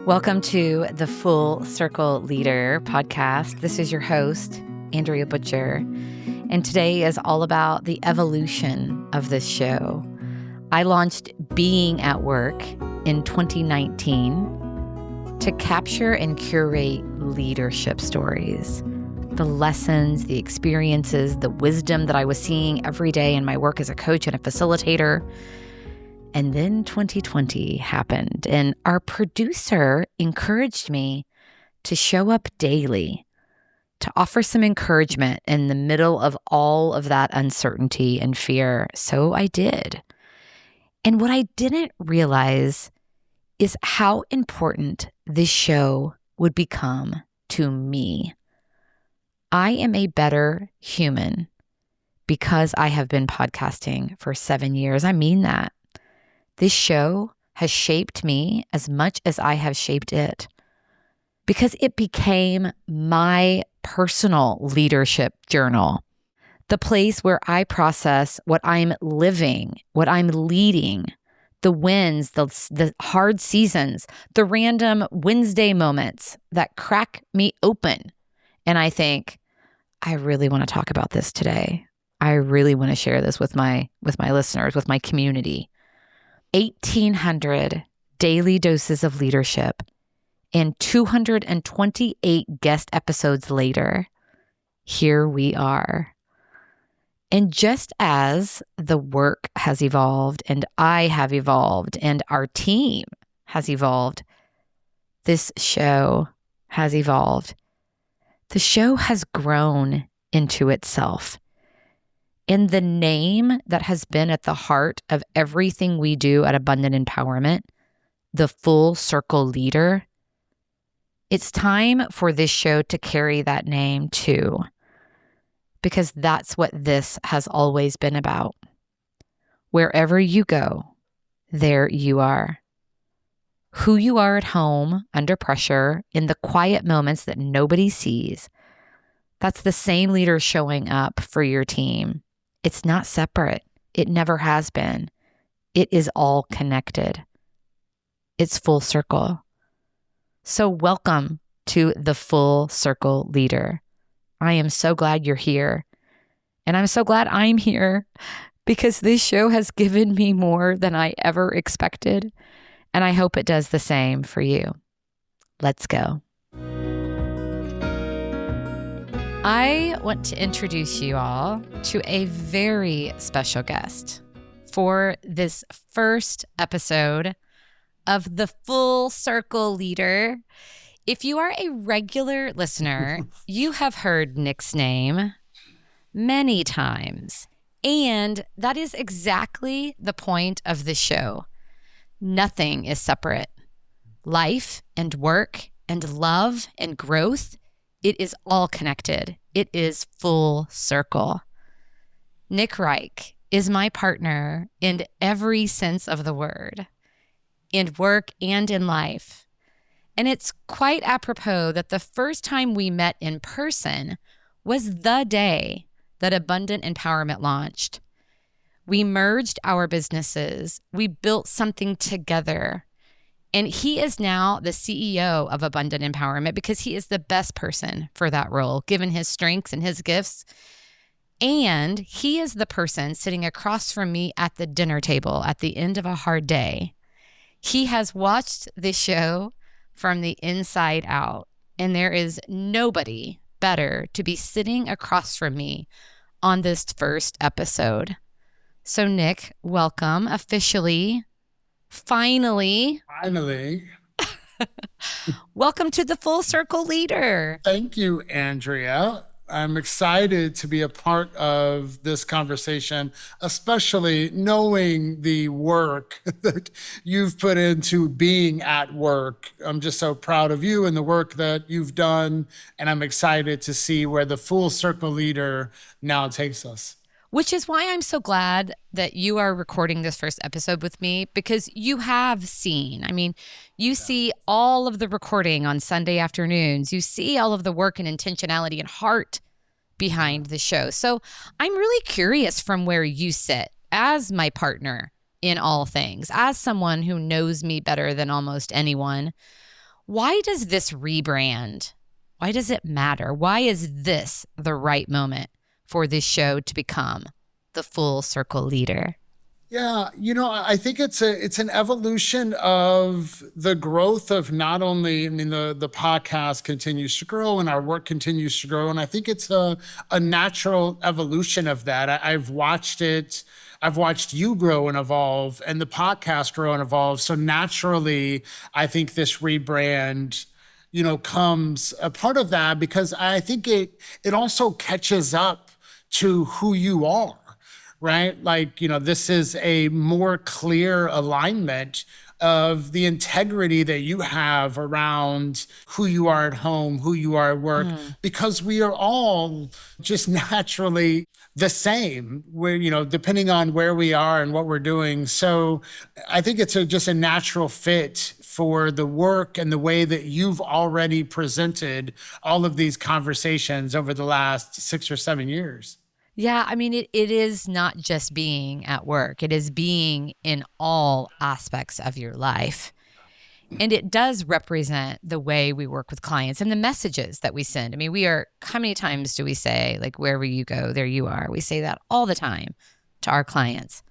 Welcome to the Full Circle Leader podcast. This is your host, Andrea Butcher, and today is all about the evolution of this show. I launched Being at Work in 2019 to capture and curate leadership stories, the lessons, the experiences, the wisdom that I was seeing every day in my work as a coach and a facilitator. And then 2020 happened, and our producer encouraged me to show up daily, to offer some encouragement in the middle of all of that uncertainty and fear. So I did. And what I didn't realize is how important this show would become to me. I am a better human because I have been podcasting for 7 years. I mean that. This show has shaped me as much as I have shaped it because it became my personal leadership journal, the place where I process what I'm living, what I'm leading, the wins, the hard seasons, the random Wednesday moments that crack me open. And I think, I really want to talk about this today. I really want to share this with my listeners, with my community. 1,800 daily doses of leadership and 228 guest episodes later, here we are. And just as the work has evolved and I have evolved and our team has evolved, this show has evolved. The show has grown into itself. And the name that has been at the heart of everything we do at Abundant Empowerment, the Full Circle Leader, it's time for this show to carry that name too, because that's what this has always been about. Wherever you go, there you are. Who you are at home, under pressure, in the quiet moments that nobody sees, that's the same leader showing up for your team. It's not separate. It never has been. It is all connected. It's full circle. So welcome to the Full Circle Leader. I am so glad you're here. And I'm so glad I'm here because this show has given me more than I ever expected. And I hope it does the same for you. Let's go. I want to introduce you all to a very special guest for this first episode of the Full Circle Leader. If you are a regular listener, you have heard Nick's name many times, and that is exactly the point of the show. Nothing is separate. Life and work and love and growth, it is all connected. It is full circle. Nick Reich is my partner in every sense of the word, in work and in life. And it's quite apropos that the first time we met in person was the day that Abundant Empowerment launched. We merged our businesses. We built something together. And he is now the CEO of Abundant Empowerment because he is the best person for that role, given his strengths and his gifts. And he is the person sitting across from me at the dinner table at the end of a hard day. He has watched this show from the inside out, and there is nobody better to be sitting across from me on this first episode. So Nick, welcome officially. Finally. Welcome to the Full Circle Leader. Thank you, Andrea. I'm excited to be a part of this conversation, especially knowing the work that you've put into being at work. I'm just so proud of you and the work that you've done, and I'm excited to see where the Full Circle Leader now takes us. Which is why I'm so glad that you are recording this first episode with me, because you have seen, you see all of the recording on Sunday afternoons. You see all of the work and intentionality and heart behind the show. So I'm really curious from where you sit as my partner in all things, as someone who knows me better than almost anyone. Why does this rebrand? Why does it matter? Why is this the right moment for this show to become the Full Circle Leader? Yeah, I think it's an evolution of the growth of not only, the podcast continues to grow and our work continues to grow. And I think it's a natural evolution of that. I've watched it. I've watched you grow and evolve and the podcast grow and evolve. So naturally, I think this rebrand, comes a part of that because I think it also catches up to who you are. Right? Like, this is a more clear alignment of the integrity that you have around who you are at home, who you are at work, because we are all just naturally the same, where, depending on where we are and what we're doing. So I think it's just a natural fit for the work and the way that you've already presented all of these conversations over the last 6 or 7 years. Yeah, I mean, it is not just being at work. It is being in all aspects of your life. And it does represent the way we work with clients and the messages that we send. I mean, how many times do we say, like, wherever you go, there you are? We say that all the time to our clients.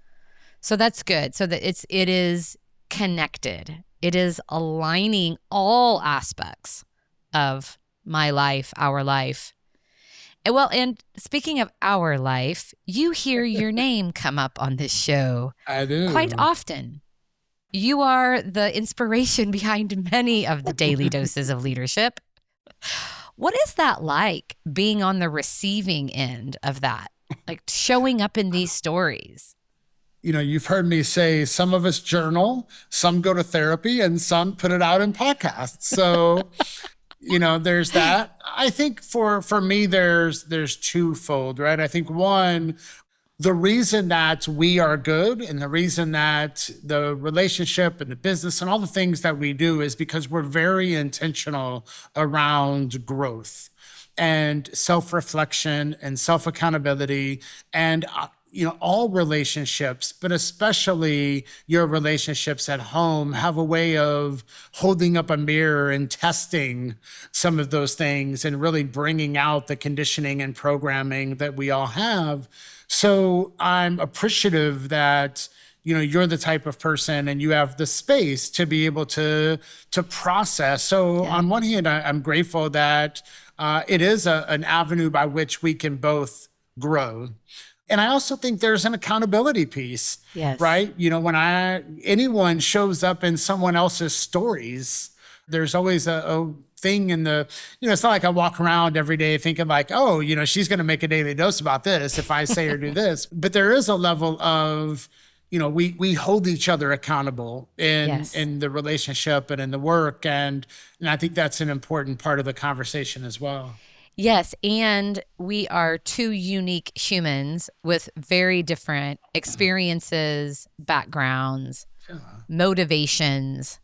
So that's good. So that it is connected. It is aligning all aspects of my life, our life. Well, and speaking of our life, you hear your name come up on this show. I do. Quite often. You are the inspiration behind many of the daily doses of leadership. What is that like, being on the receiving end of that, like showing up in these stories? You've heard me say some of us journal, some go to therapy, and some put it out in podcasts. So there's that. I think for me, there's twofold, right? I think one, the reason that we are good and the reason that the relationship and the business and all the things that we do is because we're very intentional around growth and self-reflection and self-accountability and all relationships, but especially your relationships at home, have a way of holding up a mirror and testing some of those things and really bringing out the conditioning and programming that we all have. So I'm appreciative that you're the type of person and you have the space to be able to process. So on one hand, I'm grateful that it is an avenue by which we can both grow. And I also think there's an accountability piece, right? When anyone shows up in someone else's stories, there's always a thing in it's not like I walk around every day thinking like, oh, she's going to make a daily dose about this if I say or do this. But there is a level of, we hold each other accountable in the relationship and in the work. And I think that's an important part of the conversation as well. Yes, and we are two unique humans with very different experiences, backgrounds, motivations.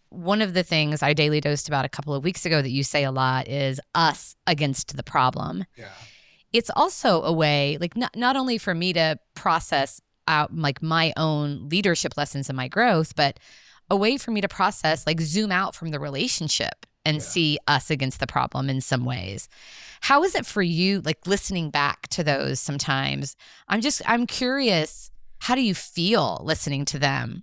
One of the things I daily dosed about a couple of weeks ago that you say a lot is us against the problem. Yeah. It's also a way, like not only for me to process out like my own leadership lessons and my growth, but a way for me to process, like zoom out from the relationship and see us against the problem in some ways. How is it for you, like listening back to those sometimes? I'm curious, how do you feel listening to them?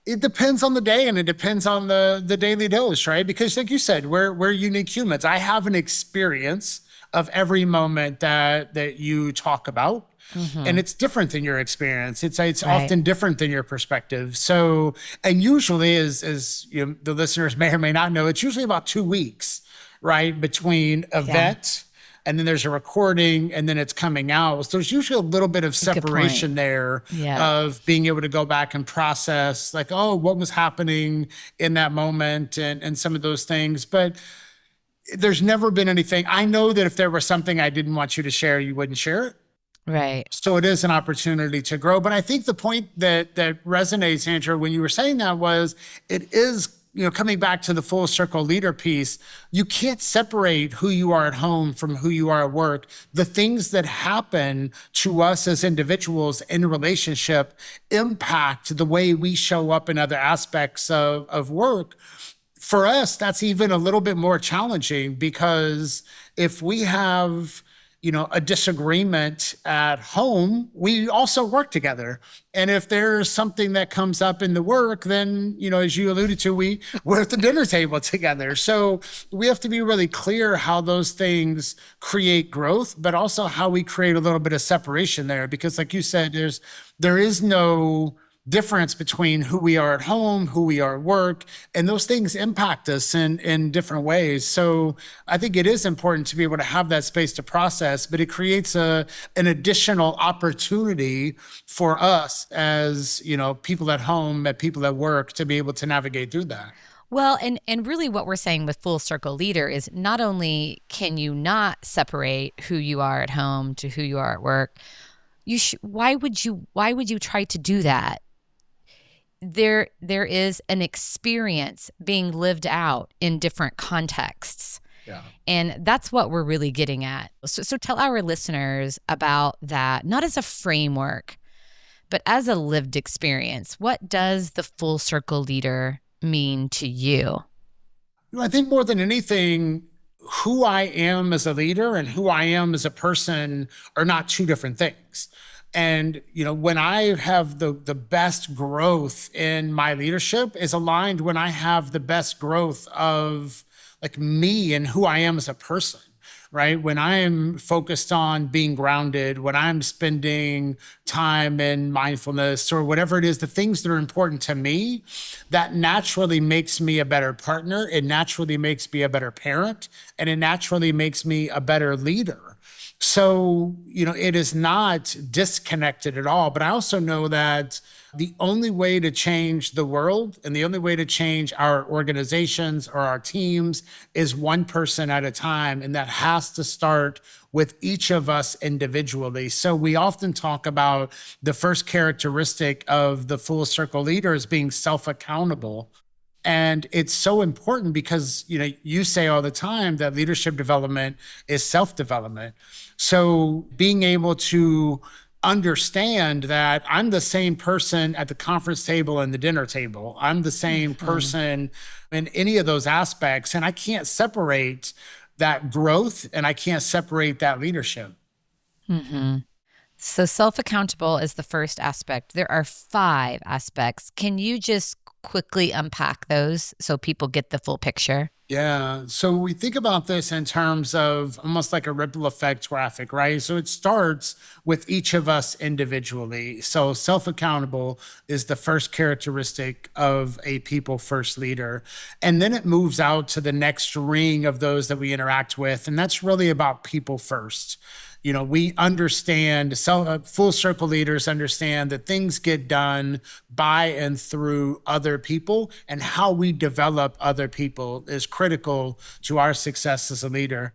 It depends on the day and it depends on the daily dose, right? Because like you said, we're unique humans. I have an experience of every moment that you talk about. Mm-hmm. And it's different than your experience. It's right. Often different than your perspective. So, and usually as the listeners may or may not know, it's usually about 2 weeks, right? Between event and then there's a recording and then it's coming out. So there's usually a little bit of separation there of being able to go back and process like, oh, what was happening in that moment and some of those things. But there's never been anything. I know that if there was something I didn't want you to share, you wouldn't share it. Right. So it is an opportunity to grow. But I think the point that resonates, Andrew, when you were saying that was it is, coming back to the full circle leader piece, you can't separate who you are at home from who you are at work. The things that happen to us as individuals in relationship impact the way we show up in other aspects of work for us, that's even a little bit more challenging because if we have, a disagreement at home, we also work together. And if there's something that comes up in the work, then, as you alluded to, we're at the dinner table together. So we have to be really clear how those things create growth, but also how we create a little bit of separation there. Because like you said, there is no difference between who we are at home, who we are at work, and those things impact us in different ways. So I think it is important to be able to have that space to process, but it creates an additional opportunity for us as, people at home, and people at work to be able to navigate through that. Well, and really what we're saying with full circle leader is not only can you not separate who you are at home to who you are at work, why would you try to do that? There is an experience being lived out in different contexts. Yeah. And that's what we're really getting at. So tell our listeners about that, not as a framework, but as a lived experience. What does the full circle leader mean to you? I think more than anything, who I am as a leader and who I am as a person are not two different things. And, when I have the best growth in my leadership is aligned when I have the best growth of like me and who I am as a person, right? When I'm focused on being grounded, when I'm spending time in mindfulness or whatever it is, the things that are important to me, that naturally makes me a better partner. It naturally makes me a better parent, and it naturally makes me a better leader. So, it is not disconnected at all. But I also know that the only way to change the world and the only way to change our organizations or our teams is one person at a time. And that has to start with each of us individually. So we often talk about the first characteristic of the full circle leader as being self-accountable. And it's so important because, you say all the time that leadership development is self-development. So being able to understand that I'm the same person at the conference table and the dinner table. I'm the same person in any of those aspects. And I can't separate that growth and I can't separate that leadership. Mm-hmm. So self-accountable is the first aspect. There are 5 aspects. Can you just quickly unpack those so people get the full picture? Yeah. So we think about this in terms of almost like a ripple effect graphic, right? So it starts with each of us individually. So self-accountable is the first characteristic of a people first leader. And then it moves out to the next ring of those that we interact with. And that's really about people first. We understand, full circle leaders understand that things get done by and through other people, and how we develop other people is critical to our success as a leader.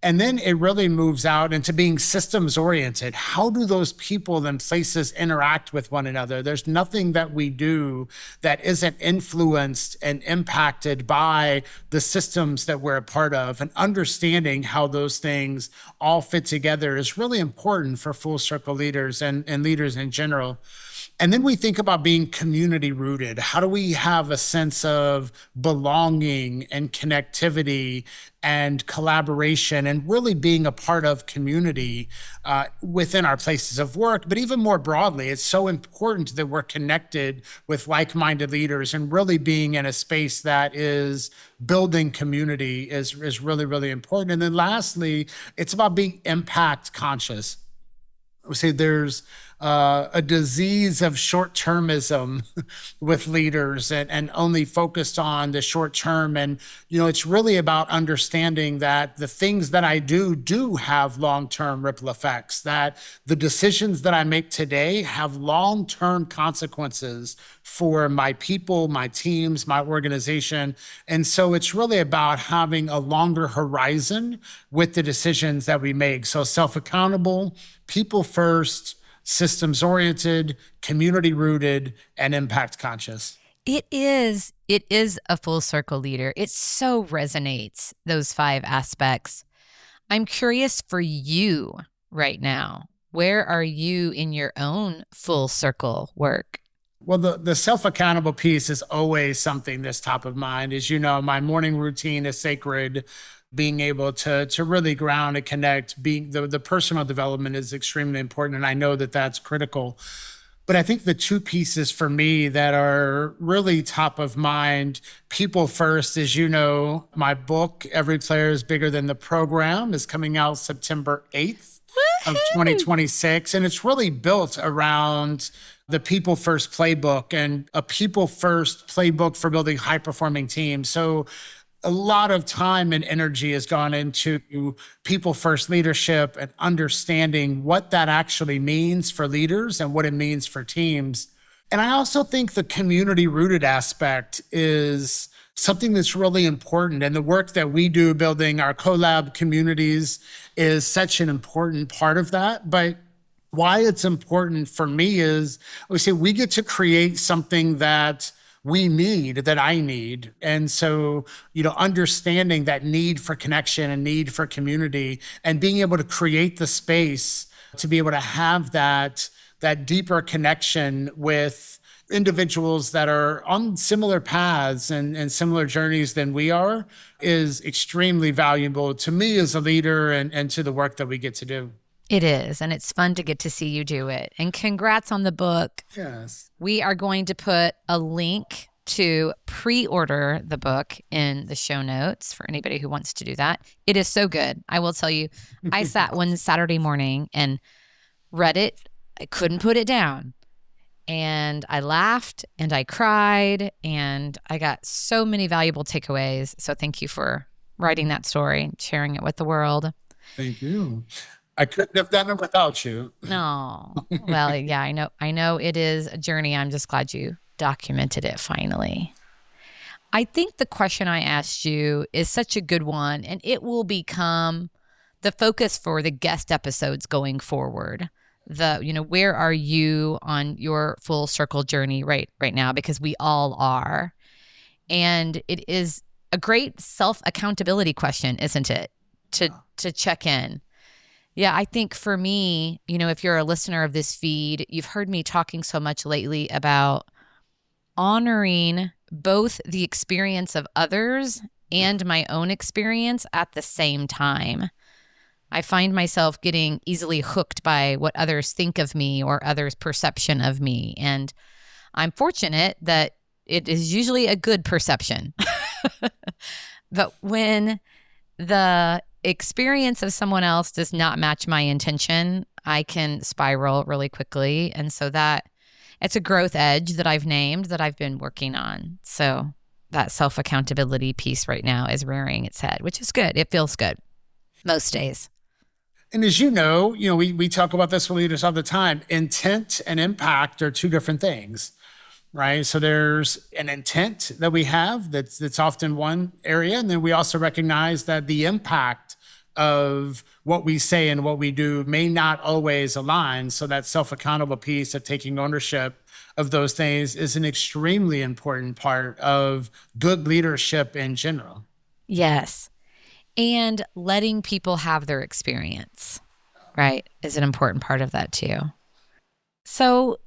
And then it really moves out into being systems oriented. How do those people and places interact with one another? There's nothing that we do that isn't influenced and impacted by the systems that we're a part of. And understanding how those things all fit together is really important for full circle leaders and leaders in general. And then we think about being community rooted. How do we have a sense of belonging and connectivity and collaboration and really being a part of community within our places of work? But even more broadly, it's so important that we're connected with like-minded leaders, and really being in a space that is building community is really, really important. And then lastly, it's about being impact conscious. We say there's a disease of short-termism with leaders and only focused on the short term. And, it's really about understanding that the things that I do have long-term ripple effects, that the decisions that I make today have long-term consequences for my people, my teams, my organization. And so it's really about having a longer horizon with the decisions that we make. So self-accountable, people first, systems oriented, community rooted, and impact conscious. It is a full circle leader. It so resonates, those 5 aspects. I'm curious for you right now. Where are you in your own full circle work? Well, the self-accountable piece is always something that's top of mind. As you know, my morning routine is sacred. Being able to really ground and connect, being the personal development is extremely important. And I know that that's critical. But I think the two pieces for me that are really top of mind, people first, as you know, my book, Every Player is Bigger Than the Program, is coming out September 8th of Woohoo! 2026. And it's really built around the people first playbook and a people first playbook for building high performing teams. So a lot of time and energy has gone into people first leadership and understanding what that actually means for leaders and what it means for teams. And I also think the community rooted aspect is something that's really important. And the work that we do building our collab communities is such an important part of that. But why it's important for me is we say we get to create something that we need, that I need. And so, understanding that need for connection and need for community and being able to create the space to be able to have that deeper connection with individuals that are on similar paths and similar journeys than we are is extremely valuable to me as a leader and to the work that we get to do. It is, and it's fun to get to see you do it. And congrats on the book. Yes. We are going to put a link to pre-order the book in the show notes for anybody who wants to do that. It is so good. I will tell you, I sat one Saturday morning and read it. I couldn't put it down. And I laughed and I cried and I got so many valuable takeaways. So thank you for writing that story and sharing it with the world. Thank you. I couldn't have done it without you. No. Well, yeah, I know it is a journey. I'm just glad you documented it finally. I think the question I asked you is such a good one, and it will become the focus for the guest episodes going forward. Where are you on your full circle journey right now? Because we all are. And it is a great self-accountability question, isn't it? To check in. Yeah, I think for me, if you're a listener of this feed, you've heard me talking so much lately about honoring both the experience of others and my own experience at the same time. I find myself getting easily hooked by what others think of me or others' perception of me. And I'm fortunate that it is usually a good perception. But when the experience of someone else does not match my intention, I can spiral really quickly. And so it's a growth edge that I've named that I've been working on. So that self-accountability piece right now is rearing its head, which is good. It feels good most days. And as you know, we talk about this with leaders all the time. Intent and impact are two different things, right? So there's an intent that we have that's often one area. And then we also recognize that the impact of what we say and what we do may not always align. So that self-accountable piece of taking ownership of those things is an extremely important part of good leadership in general. Yes. And letting people have their experience, right, is an important part of that too. So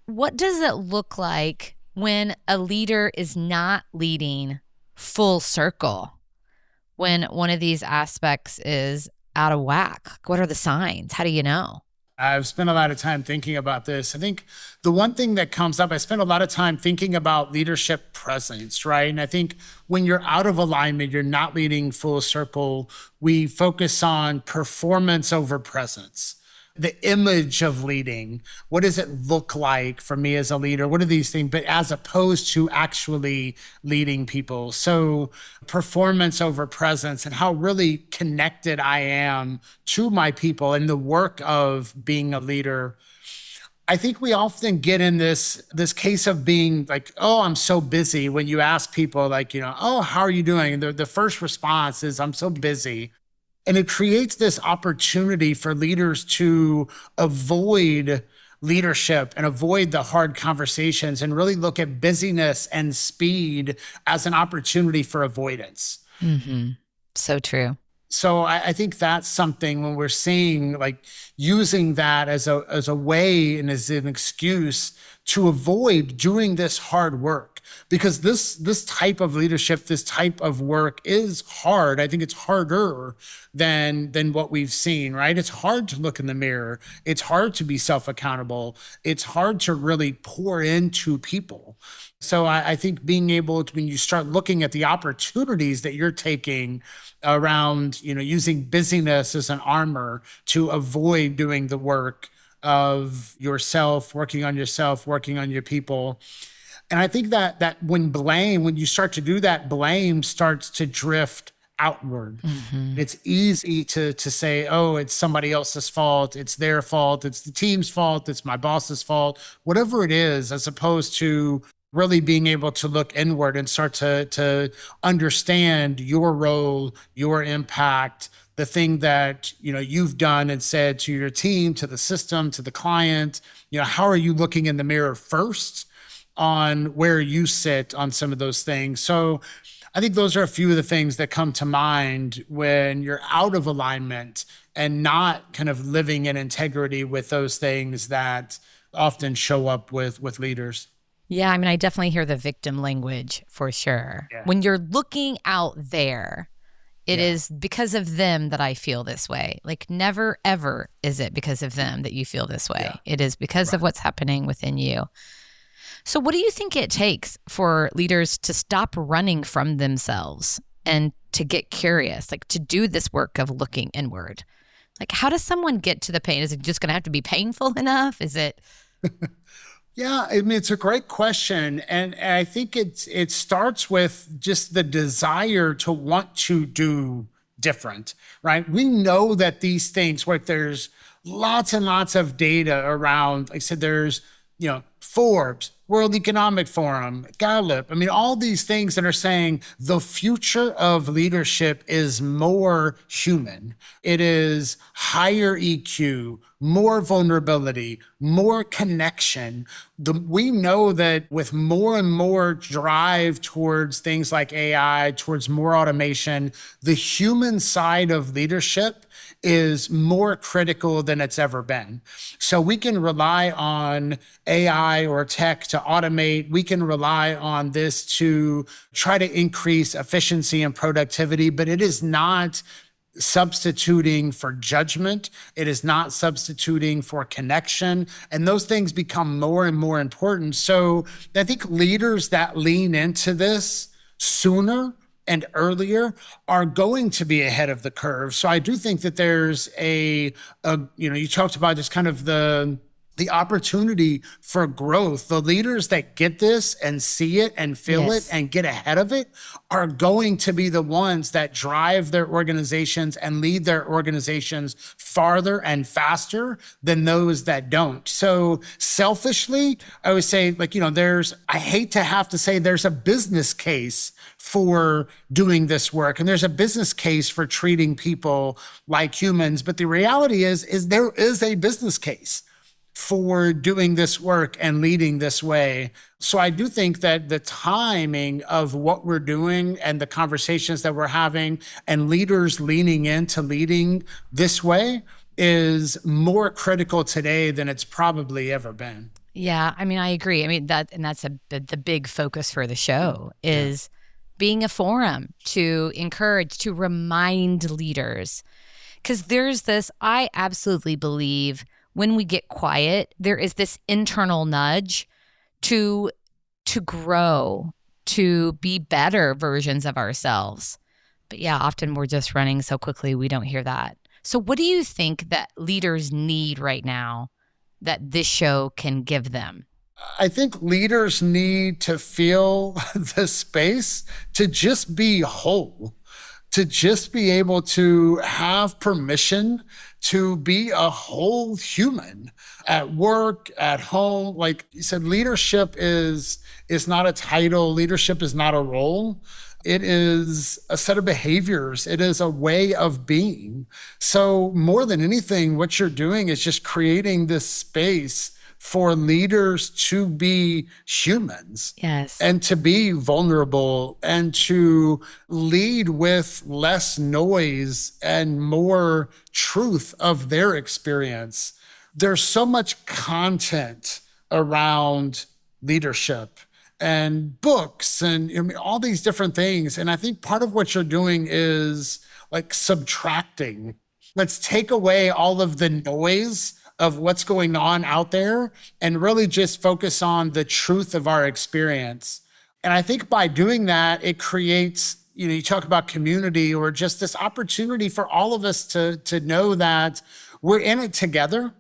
what does it look like when a leader is not leading full circle? When one of these aspects is out of whack? What are the signs? How do you know? I've spent a lot of time thinking about this. I think the one thing that comes up, I spent a lot of time thinking about leadership presence, right? And I think when you're out of alignment, you're not leading full circle, we focus on performance over presence. The image of leading, what does it look like for me as a leader? What are these things? But as opposed to actually leading people. So performance over presence and how really connected I am to my people and the work of being a leader. I think we often get in this case of being like, oh, I'm so busy. When you ask people like, oh, how are you doing? And the first response is, I'm so busy. And it creates this opportunity for leaders to avoid leadership and avoid the hard conversations and really look at busyness and speed as an opportunity for avoidance. Mm-hmm. So true. So I think that's something when we're seeing like using that as a way and as an excuse to avoid doing this hard work, because this type of leadership, this type of work is hard. I think it's harder than what we've seen, right? It's hard to look in the mirror. It's hard to be self-accountable. It's hard to really pour into people. So I think being able to, when you start looking at the opportunities that you're taking around, using busyness as an armor to avoid doing the work of yourself, working on your people. And I think that when you start to do that, blame starts to drift outward. Mm-hmm. It's easy to say, oh, it's somebody else's fault, it's their fault, it's the team's fault, it's my boss's fault, whatever it is, as opposed to really being able to look inward and start to understand your role, your impact, the thing that you've done and said to your team, to the system, to the client. How are you looking in the mirror first on where you sit on some of those things? So I think those are a few of the things that come to mind when you're out of alignment and not kind of living in integrity with those things that often show up with leaders. Yeah, I mean, I definitely hear the victim language for sure. Yeah. When you're looking out there, it is because of them that I feel this way. Like never, ever is it because of them that you feel this way. Yeah. It is because of what's happening within you. So what do you think it takes for leaders to stop running from themselves and to get curious, like to do this work of looking inward? Like how does someone get to the pain? Is it just going to have to be painful enough? Is it... Yeah, I mean, it's a great question. And I think it starts with just the desire to want to do different, right? We know that these things, like there's lots and lots of data around, like I said, there's, Forbes, World Economic Forum, Gallup. I mean, all these things that are saying the future of leadership is more human. It is higher EQ, more vulnerability, more connection. We know that with more and more drive towards things like AI, towards more automation, the human side of leadership is more critical than it's ever been. So we can rely on AI or tech to automate. We can rely on this to try to increase efficiency and productivity, but it is not substituting for judgment. It is not substituting for connection. And those things become more and more important. So I think leaders that lean into this sooner and earlier are going to be ahead of the curve. So I do think that there's you talked about just kind of the opportunity for growth. The leaders that get this and see it and feel it and get ahead of it are going to be the ones that drive their organizations and lead their organizations farther and faster than those that don't. So selfishly, I would say, I hate to have to say there's a business case for doing this work, and there's a business case for treating people like humans. But the reality is there is a business case for doing this work and leading this way. So I do think that the timing of what we're doing and the conversations that we're having and leaders leaning into leading this way is more critical today than it's probably ever been. Yeah, I mean, I agree. I mean, that's the big focus for the show is being a forum to encourage, to remind leaders. Because I absolutely believe when we get quiet, there is this internal nudge to grow, to be better versions of ourselves. But yeah, often we're just running so quickly, we don't hear that. So what do you think that leaders need right now that this show can give them? I think leaders need to feel the space to just be whole, to just be able to have permission to be a whole human at work, at home. Like you said, leadership is not a title. Leadership is not a role. It is a set of behaviors. It is a way of being. So more than anything, what you're doing is just creating this space for leaders to be humans. Yes. And to be vulnerable and to lead with less noise and more truth of their experience. There's so much content around leadership and books and I mean, all these different things. And I think part of what you're doing is like subtracting. Let's take away all of the noise of what's going on out there and really just focus on the truth of our experience. And I think by doing that, it creates, you talk about community or just this opportunity for all of us to know that we're in it together.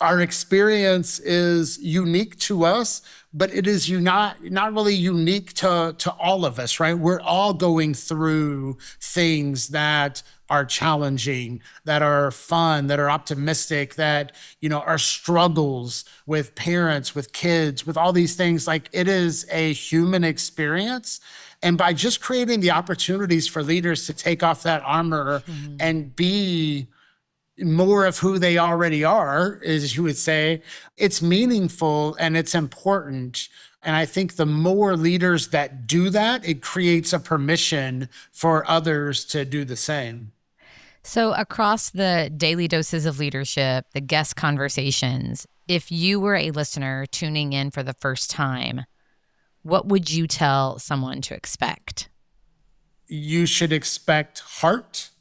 Our experience is unique to us, but it is not really unique to all of us, right? We're all going through things that are challenging, that are fun, that are optimistic, that, are struggles with parents, with kids, with all these things. Like it is a human experience. And by just creating the opportunities for leaders to take off that armor and be more of who they already are, as you would say, it's meaningful and it's important. And I think the more leaders that do that, it creates a permission for others to do the same. So across the daily doses of leadership, the guest conversations, if you were a listener tuning in for the first time, what would you tell someone to expect? You should expect heart.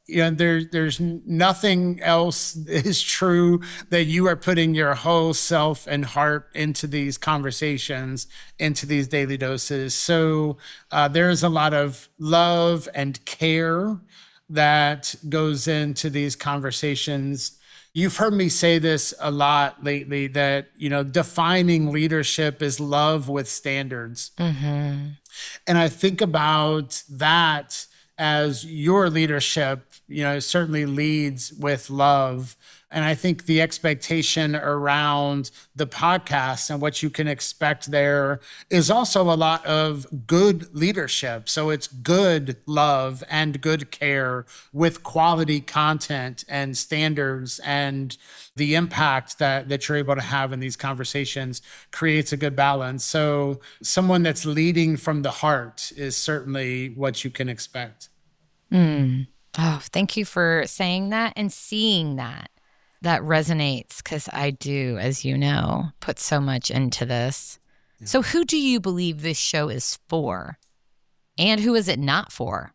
There's nothing else is true that you are putting your whole self and heart into these conversations, into these daily doses. So there's a lot of love and care that goes into these conversations. You've heard me say this a lot lately that, defining leadership is love with standards. Mm-hmm. And I think about that as your leadership, certainly leads with love. And I think the expectation around the podcast and what you can expect there is also a lot of good leadership. So it's good love and good care with quality content and standards, and the impact that you're able to have in these conversations creates a good balance. So someone that's leading from the heart is certainly what you can expect. Oh, thank you for saying that and seeing that. That resonates because I do, as you know, put so much into this. Yeah. So who do you believe this show is for? And who is it not for?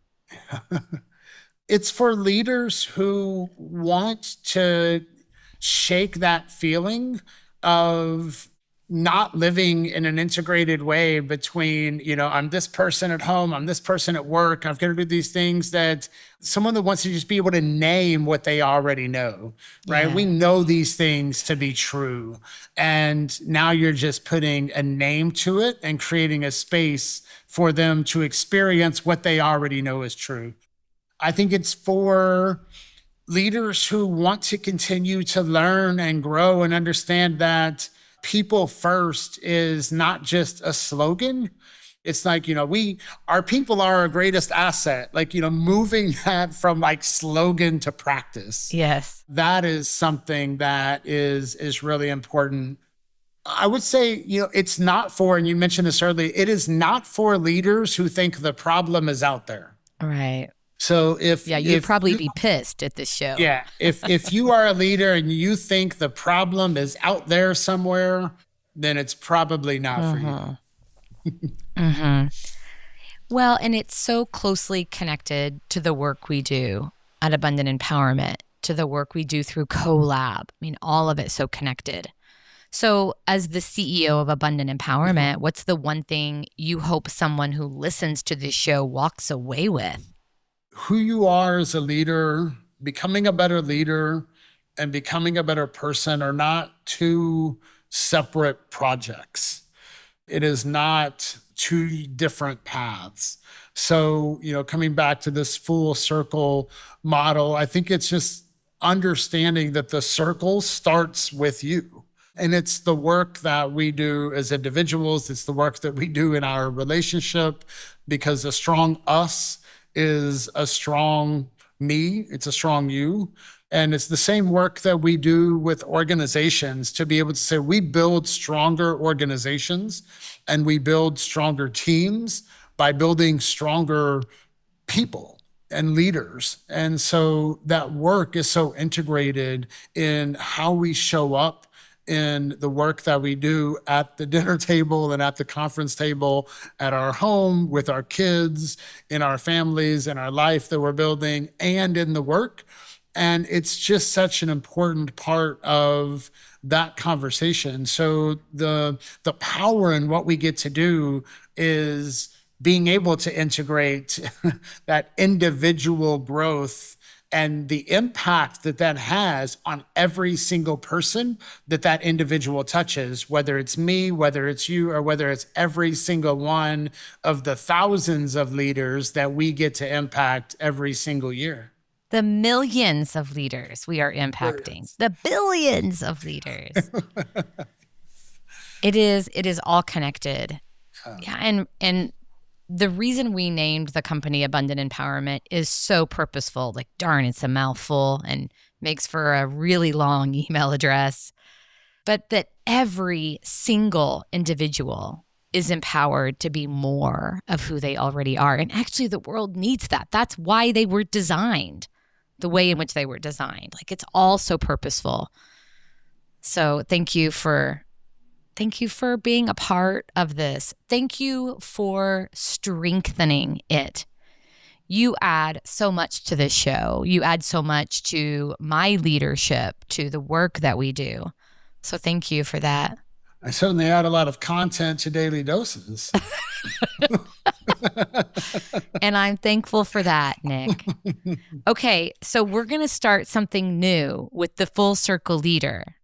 It's for leaders who want to shake that feeling of not living in an integrated way between, I'm this person at home, I'm this person at work, I've got to do these things. That someone that wants to just be able to name what they already know, right? Yeah. We know these things to be true. And now you're just putting a name to it and creating a space for them to experience what they already know is true. I think it's for leaders who want to continue to learn and grow and understand that people first is not just a slogan. It's like, our people are our greatest asset. Like, moving that from like slogan to practice. Yes. That is something that is really important. I would say, it's not for, and you mentioned this earlier, it is not for leaders who think the problem is out there. Right. So you'd probably be pissed at this show. Yeah. If you are a leader and you think the problem is out there somewhere, then it's probably not for you. Mm-hmm. Well, and it's so closely connected to the work we do at Abundant Empowerment, to the work we do through CoLab. I mean, all of it so connected. So as the CEO of Abundant Empowerment, what's the one thing you hope someone who listens to this show walks away with? Who you are as a leader, becoming a better leader, and becoming a better person are not two separate projects. It is not two different paths. So, coming back to this full circle model, I think it's just understanding that the circle starts with you. And it's the work that we do as individuals. It's the work that we do in our relationship, because a strong us is a strong me. It's a strong you. And it's the same work that we do with organizations to be able to say we build stronger organizations and we build stronger teams by building stronger people and leaders. And so that work is so integrated in how we show up in the work that we do at the dinner table and at the conference table, at our home, with our kids, in our families, in our life that we're building, and in the work. And it's just such an important part of that conversation. So the power in what we get to do is being able to integrate that individual growth and the impact that that has on every single person that that individual touches, whether it's me, whether it's you, or whether it's every single one of the thousands of leaders that we get to impact every single year. The millions of leaders we are impacting, the billions of leaders. It is all connected. Yeah, and the reason we named the company Abundant Empowerment is so purposeful. Like, darn, it's a mouthful and makes for a really long email address. But that every single individual is empowered to be more of who they already are. And actually, the world needs that. That's why they were designed the way in which they were designed. Like, it's all so purposeful. So thank you for being a part of this. Thank you for strengthening it. You add so much to this show. You add so much to my leadership, to the work that we do. So thank you for that. I certainly add a lot of content to Daily Doses. And I'm thankful for that, Nick. Okay, so we're going to start something new with the Full Circle Leader,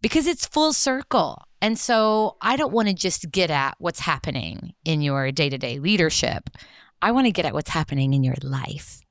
because it's full circle. And so I don't want to just get at what's happening in your day-to-day leadership. I want to get at what's happening in your life.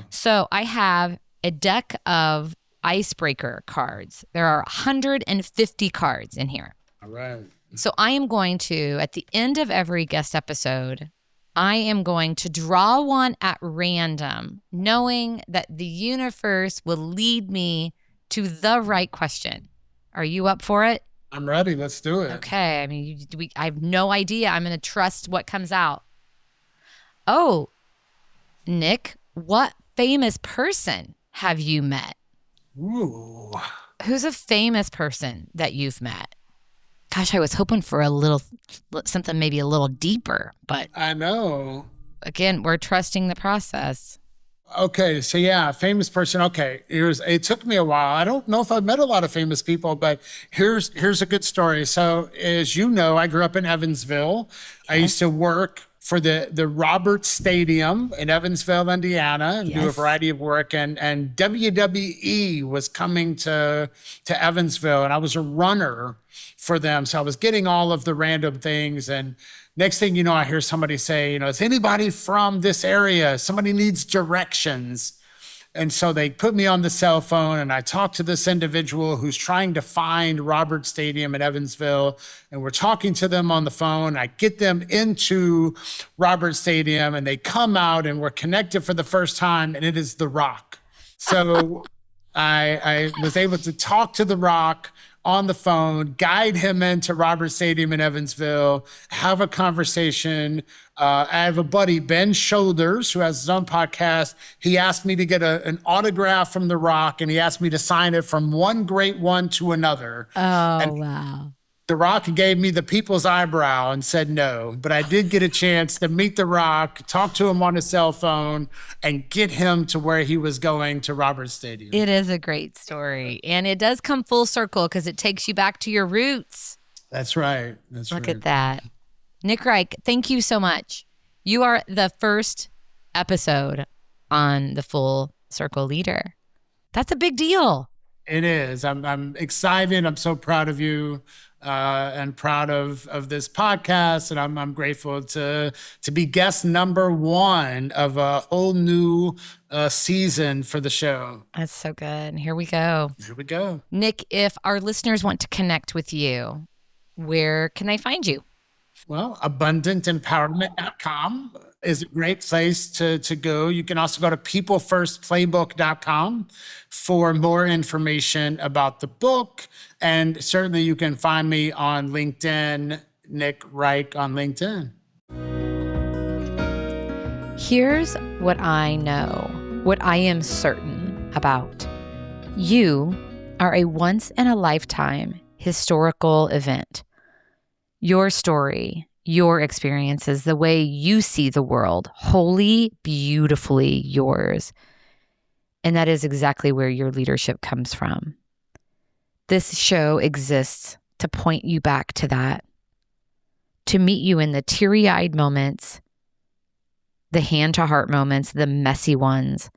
So I have a deck of icebreaker cards. There are 150 cards in here. All right. So I am going to, at the end of every guest episode, I am going to draw one at random, knowing that the universe will lead me to the right question. Are you up for it? I'm ready. Let's do it. Okay. I mean, I have no idea. I'm going to trust what comes out. Oh, Nick, what famous person have you met? Ooh. Who's a famous person that you've met? Gosh, I was hoping for a little something maybe a little deeper, but I know. Again, we're trusting the process. Okay, so yeah, famous person. Okay, it took me a while. I don't know if I've met a lot of famous people, but here's a good story. So as you know, I grew up in Evansville. I used to work for the Roberts Stadium in Evansville, Indiana, and do a variety of work. And WWE was coming to Evansville, and I was a runner for them. So I was getting all of the random things. And next thing you know, I hear somebody say, is anybody from this area? Somebody needs directions. And so they put me on the cell phone, and I talked to this individual who's trying to find Roberts Stadium in Evansville. And we're talking to them on the phone. I get them into Roberts Stadium, and they come out, and we're connected for the first time, and it is The Rock. So I was able to talk to The Rock on the phone, guide him into Roberts Stadium in Evansville, have a conversation. I have a buddy, Ben Shoulders, who has his own podcast. He asked me to get an autograph from The Rock, and he asked me to sign it from one great one to another. Wow. The Rock gave me the people's eyebrow and said no, but I did get a chance to meet The Rock, talk to him on his cell phone, and get him to where he was going, to Roberts Stadium. It is a great story, and it does come full circle because it takes you back to your roots. That's right. Look at that. Nick Reich, thank you so much. You are the first episode on the Full Circle Leader. That's a big deal. It is. I'm excited. I'm so proud of you. And proud of this podcast, and I'm grateful to be guest number one of a whole new season for the show. That's so good. Here we go. Here we go. Nick, if our listeners want to connect with you, where can they find you? Well, abundantempowerment.com is a great place to go. You can also go to peoplefirstplaybook.com for more information about the book. And certainly you can find me on LinkedIn, Nick Reich on LinkedIn. Here's what I know, what I am certain about. You are a once-in-a-lifetime historical event. Your story, your experiences, the way you see the world, wholly, beautifully yours. And that is exactly where your leadership comes from. This show exists to point you back to that, to meet you in the teary-eyed moments, the hand-to-heart moments, the messy ones,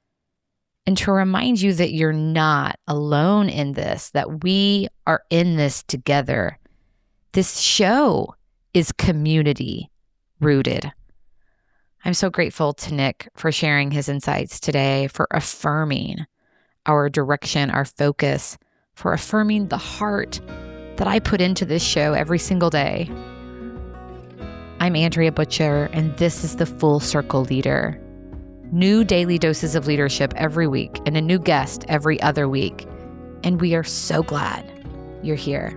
and to remind you that you're not alone in this, that we are in this together. This show is community rooted. I'm so grateful to Nick for sharing his insights today, for affirming our direction, our focus, for affirming the heart that I put into this show every single day. I'm Andrea Butcher, and this is the Full Circle Leader. New daily doses of leadership every week and a new guest every other week. And we are so glad you're here.